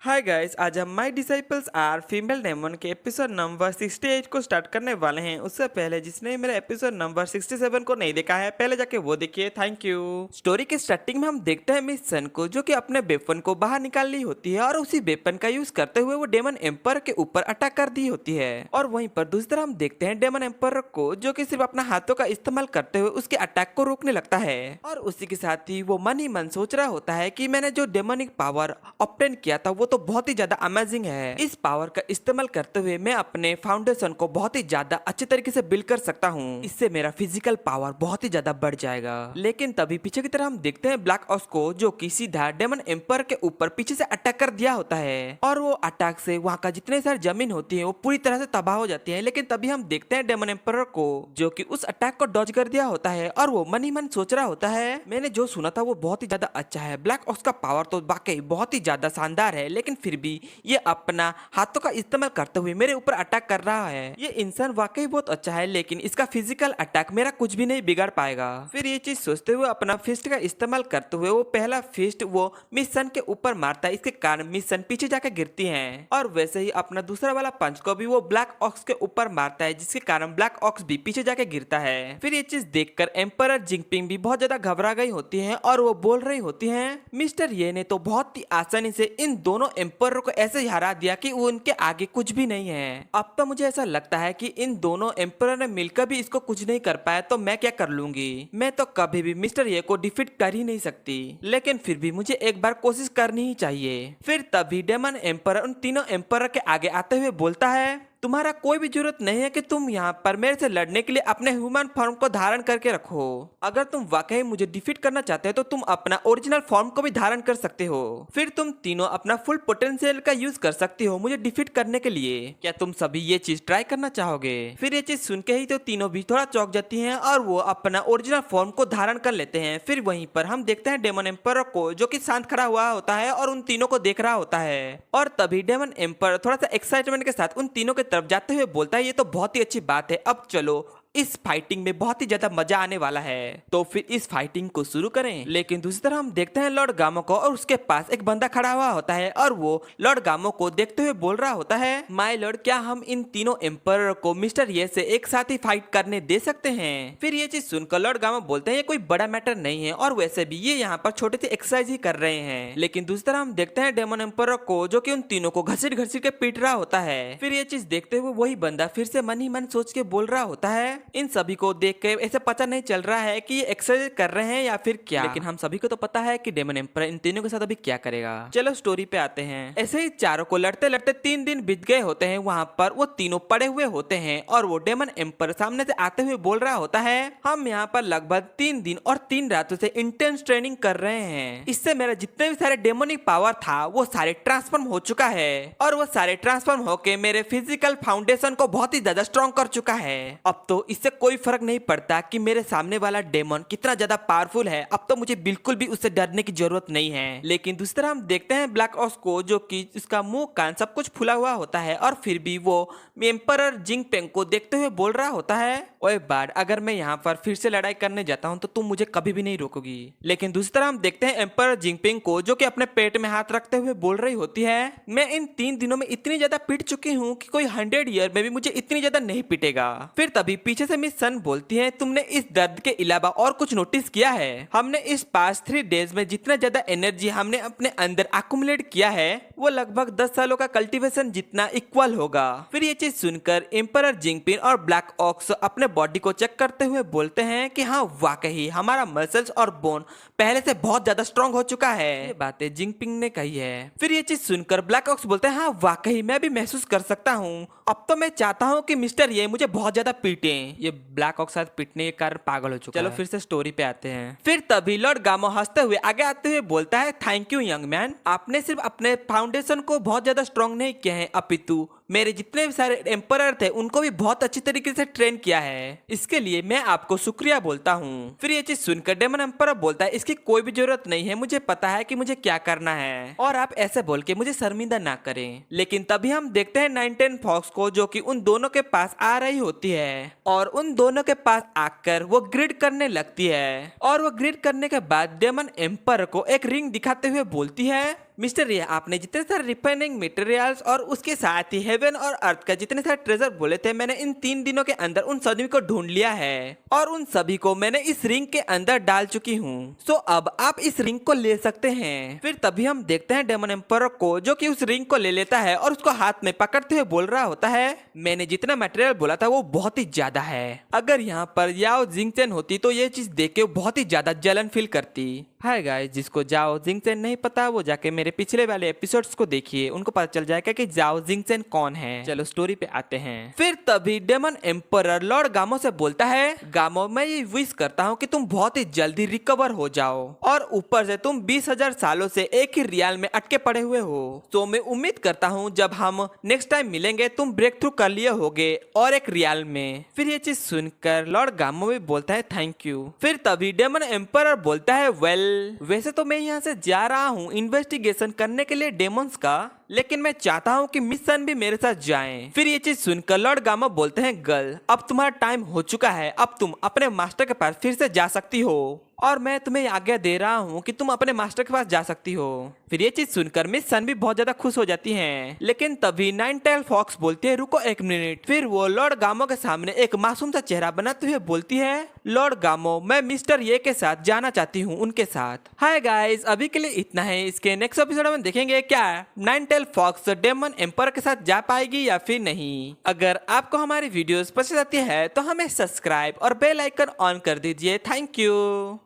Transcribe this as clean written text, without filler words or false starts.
हाय guys, आज हम my disciples are female demon के एपिसोड नंबर 68 को स्टार्ट करने वाले हैं। उससे पहले जिसने मेरा एपिसोड नंबर 67 को नहीं देखा है, पहले जाके वो देखिए। Thank you. स्टोरी के स्टार्टिंग में हम देखते हैं मिस सन को, जो कि अपने वेपन को बाहर निकाल ली होती है और उसी वेपन का यूज करते हुए वो डेमन एम्पर के ऊपर अटैक कर दी होती है। और वहीं पर दूसरी तरफ हम देखते हैं डेमन एम्पर को, जो कि सिर्फ अपना हाथों का इस्तेमाल करते हुए उसके अटैक को रोकने लगता है। और उसी के साथ ही वो मन ही मन सोच रहा होता है कि मैंने जो डेमोनिक पावर ऑब्टेन किया था वो तो बहुत ही ज्यादा अमेजिंग है। इस पावर का इस्तेमाल करते हुए मैं अपने फाउंडेशन को बहुत ही ज्यादा अच्छे तरीके से बिल्ड कर सकता हूँ। इससे मेरा फिजिकल पावर बहुत ही ज्यादा बढ़ जाएगा। लेकिन तभी पीछे की तरफ हम देखते हैं ब्लैक ऑक्स को, जो कि सीधा डेमन एम्पर के ऊपर पीछे से अटैक कर दिया होता है। और वो अटैक से वहाँ का जितने सारी जमीन होती है वो पूरी तरह से तबाह हो जाती है। लेकिन तभी हम देखते हैं डेमन एम्पर को, जो कि उस अटैक को डॉज कर दिया होता है। और वो मन ही मन सोच रहा होता है, मैंने जो सुना था वो बहुत ही ज्यादा अच्छा है। ब्लैक ऑक्स का पावर तो वाकई बहुत ही ज्यादा शानदार है, लेकिन फिर भी ये अपना हाथों का इस्तेमाल करते हुए मेरे ऊपर अटैक कर रहा है। ये इंसान वाकई बहुत अच्छा है, लेकिन इसका फिजिकल अटैक मेरा कुछ भी नहीं बिगाड़ पाएगा। फिर ये चीज सोचते हुए अपना फिस्ट का इस्तेमाल करते हुए वो पहला फिस्ट वो मिस सन के ऊपर मारता है। इसके कारण मिस सन पीछे जाकर गिरती है। और वैसे ही अपना दूसरा वाला पंच को भी वो ब्लैक ऑक्स के ऊपर मारता है, जिसके कारण ब्लैक ऑक्स भी पीछे जाके गिरता है। फिर ये चीज देखकर एम्परर जिंगपिंग भी बहुत ज्यादा घबरा गई होती है और वो बोल रही होती है, मिस्टर ये ने तो बहुत ही आसानी से इन दोनों एम्परर को ऐसे ही हरा दिया कि उनके आगे कुछ भी नहीं है। अब तो मुझे ऐसा लगता है कि इन दोनों एम्परर ने मिलकर भी इसको कुछ नहीं कर पाया, तो मैं क्या कर लूंगी। मैं तो कभी भी मिस्टर ये को डिफीट कर ही नहीं सकती, लेकिन फिर भी मुझे एक बार कोशिश करनी ही चाहिए। फिर तभी डेमन एम्परर उन तीनों एम्परर के आगे आते हुए बोलता है, तुम्हारा कोई भी जरूरत नहीं है कि तुम यहाँ पर मेरे से लड़ने के लिए अपने ह्यूमन फॉर्म को धारण करके रखो। अगर तुम वाकई मुझे डिफीट करना चाहते हो तो तुम अपना ओरिजिनल फॉर्म को भी धारण कर सकते हो। फिर तुम तीनों अपना फुल पोटेंशियल का यूज कर सकते हो मुझे डिफीट करने के लिए। क्या तुम सभी ये चीज ट्राई करना चाहोगे? फिर ये चीज सुन के ही तो तीनों भी थोड़ा चौंक जाती हैं और वो अपना ओरिजिनल फॉर्म को धारण कर लेते हैं। फिर वहीं पर हम देखते हैं डेमन एम्पर को, जो कि शांत खड़ा हुआ होता है और उन तीनों को देख रहा होता है। और तभी डेमन एम्पर थोड़ा सा एक्साइटमेंट के साथ उन तीनों के तरफ जाते हुए बोलता है, ये तो बहुत ही अच्छी बात है, अब चलो इस फाइटिंग में बहुत ही ज्यादा मजा आने वाला है, तो फिर इस फाइटिंग को शुरू करें। लेकिन दूसरी तरफ हम देखते हैं लॉर्ड गामो को, और उसके पास एक बंदा खड़ा हुआ होता है और वो लॉर्ड गामो को देखते हुए बोल रहा होता है, माय लॉर्ड क्या हम इन तीनों एम्परर को मिस्टर ये से एक साथ ही फाइट करने दे सकते हैं? फिर ये चीज सुनकर लॉर्ड गामो बोलते हैं, ये कोई बड़ा मैटर नहीं है और वैसे भी ये यहाँ पर छोटे से एक्सरसाइज ही कर रहे हैं। लेकिन दूसरी तरफ हम देखते हैं डेमन एम्परर को, जो कि उन तीनों को घसीट घसीट के पीट रहा होता है। फिर ये चीज देखते हुए वही बंदा फिर से मन ही मन सोच के बोल रहा होता है, इन सभी को देख के ऐसे पता नहीं चल रहा है कि ये एक्सरसाइज कर रहे हैं या फिर क्या, लेकिन हम सभी को तो पता है कि डेमन एम्पर इन तीनों के साथ अभी क्या करेगा। चलो स्टोरी पे आते हैं। ऐसे ही चारों को लड़ते लड़ते 3 दिन बीत गए होते हैं। वहाँ पर वो तीनों पड़े हुए होते हैं और वो डेमन एम्पर सामने से आते हुए बोल रहा होता है, हम यहाँ पर लगभग 3 दिन और 3 रातों से इंटेंस ट्रेनिंग कर रहे हैं। इससे मेरा जितने भी सारे डेमोनिक पावर था वो सारे ट्रांसफॉर्म हो चुका है और वो सारे ट्रांसफॉर्म होके मेरे फिजिकल फाउंडेशन को बहुत ही ज्यादा स्ट्रॉन्ग कर चुका है। अब तो इससे कोई फर्क नहीं पड़ता कि मेरे सामने वाला डेमन कितना ज्यादा पावरफुल है, अब तो मुझे बिल्कुल भी उससे डरने की जरूरत नहीं है। लेकिन दूसरी तरफ हम देखते हैं ब्लैक ऑक्स को, जो कि उसका मुंह कान सब कुछ फुला हुआ होता है और फिर भी वो एम्परर जिंगपेंग को देखते हुए बोल रहा होता है, ओए बाड, अगर मैं यहाँ पर फिर से लड़ाई करने जाता हूँ तो तुम मुझे कभी भी नहीं रोकोगी। लेकिन दूसरी तरफ हम देखते हैं एम्परर जिंगपिंग को, जो कि अपने पेट में हाथ रखते हुए बोल रही होती है, मैं इन 3 दिनों में इतनी ज्यादा पीट चुकी हूँ कि कोई 100 ईयर में भी मुझे इतनी ज्यादा नहीं पीटेगा। फिर तभी पीछे से मिस सन बोलती है, तुमने इस दर्द के अलावा और कुछ नोटिस किया है? हमने इस पास 3 डेज में जितना ज्यादा एनर्जी हमने अपने अंदर अकुमुलेट किया है वो लगभग 10 सालों का कल्टीवेशन जितना इक्वल होगा। फिर ये चीज सुनकर एम्परर जिंगपिंग और ब्लैक ऑक्स अपने बॉडी को चेक करते हुए बोलते हैं कि हाँ वाकई हमारा मसल्स और बोन पहले से बहुत ज्यादा स्ट्रॉन्ग हो चुका है। ये बातें जिंगपिंग ने कही है। फिर ये चीज सुनकर ब्लैक ऑक्स बोलते हैं, हाँ वाकई मैं भी महसूस कर सकता हूँ, अब तो मैं चाहता हूँ कि मिस्टर ये मुझे बहुत ज्यादा पीटे। ये ब्लैक ऑक्स साथ पीटने के कारण पागल हो चुका है। चलो फिर से स्टोरी पे आते हैं। फिर तभी लॉर्ड गामो हंसते हुए आगे आते हुए बोलता है, थैंक यू यंग मैन, आपने सिर्फ अपने फाउंडेशन को बहुत ज्यादा स्ट्रॉन्ग नहीं किया है, अपितु मेरे जितने भी सारे एम्परर थे उनको भी बहुत अच्छी तरीके से ट्रेन किया है, इसके लिए मैं आपको शुक्रिया बोलता हूँ। फिर ये चीज सुनकर डेमन एम्परर बोलता है, इसकी कोई भी जरूरत नहीं है, मुझे पता है कि मुझे क्या करना है और आप ऐसे बोल के मुझे शर्मिंदा ना करें। लेकिन तभी हम देखते हैं 910 फॉक्स को, जो कि उन दोनों के पास आ रही होती है और उन दोनों के पास आकर वो ग्रिड करने लगती है और वो ग्रिड करने के बाद डेमन एम्परर को एक रिंग दिखाते हुए बोलती है, मिस्टर ये आपने जितने सारे रिफाइनिंग मटेरियल्स और उसके साथ ही हेवन और अर्थ का जितने सारे ट्रेजर बोले थे, मैंने इन 3 दिनों के अंदर उन सभी को ढूंढ लिया है और उन सभी को मैंने इस रिंग के अंदर डाल चुकी हूँ। सो अब आप इस रिंग को ले सकते हैं। फिर तभी हम देखते हैं डेमन एम्परर को, जो कि उस रिंग को ले लेता है और उसको हाथ में पकड़ते हुए बोल रहा होता है, मैंने जितना मटेरियल बोला था वो बहुत ही ज्यादा है। अगर यहाँ पर याओ जिंगचेन होती तो ये चीज देख के बहुत ही ज्यादा जलन फील करती। हाय गाइस, जिसको जाओ जिंगचेन नहीं पता वो जाके मेरे पिछले वाले एपिसोड्स को देखिए, उनको पता चल जाएगा कि जाओ जिंगचेन कौन है। चलो स्टोरी पे आते हैं। फिर तभी डेमन एम्परर लॉर्ड गामो से बोलता है, गामो मैं ये विश करता हूँ कि तुम बहुत ही जल्दी रिकवर हो जाओ और ऊपर से तुम 20,000 सालों से एक ही रियाल में अटके पड़े हुए हो। तो मैं उम्मीद करता हूँ जब हम नेक्स्ट टाइम मिलेंगे तुम ब्रेक थ्रू कर लिए होगे और एक रियाल में। फिर ये चीज सुनकर लॉर्ड गामो भी बोलता है थैंक यू। फिर तभी डेमन एम्परर बोलता है वेल वैसे तो मैं यहाँ से जा रहा हूँ इन्वेस्टिगेशन करने के लिए डेमंस का, लेकिन मैं चाहता हूँ कि मिशन भी मेरे साथ जाएं। फिर ये चीज सुनकर लॉर्ड गामो बोलते हैं गर्ल अब तुम्हारा टाइम हो चुका है, अब तुम अपने मास्टर के पास फिर से जा सकती हो और मैं तुम्हें आज्ञा दे रहा हूँ कि तुम अपने मास्टर के पास जा सकती हो। फिर ये चीज सुनकर मिस सन भी बहुत ज्यादा खुश हो जाती हैं। लेकिन तभी नाइन टेल फॉक्स बोलती है रुको एक मिनट। फिर वो लॉर्ड गामो के सामने एक मासूम सा चेहरा बनाते हुए बोलती है, लॉर्ड गामो मैं मिस्टर ये के साथ जाना चाहती हूँ उनके साथ। हाय गाइस, अभी के लिए इतना है। इसके नेक्स्ट एपिसोड में देखेंगे क्या nine tail fox demon emperor के साथ जा पाएगी या फिर नहीं। अगर आपको हमारी वीडियोस पसंद आती है तो हमें सब्सक्राइब और बेल आइकन ऑन कर दीजिए। Thank you.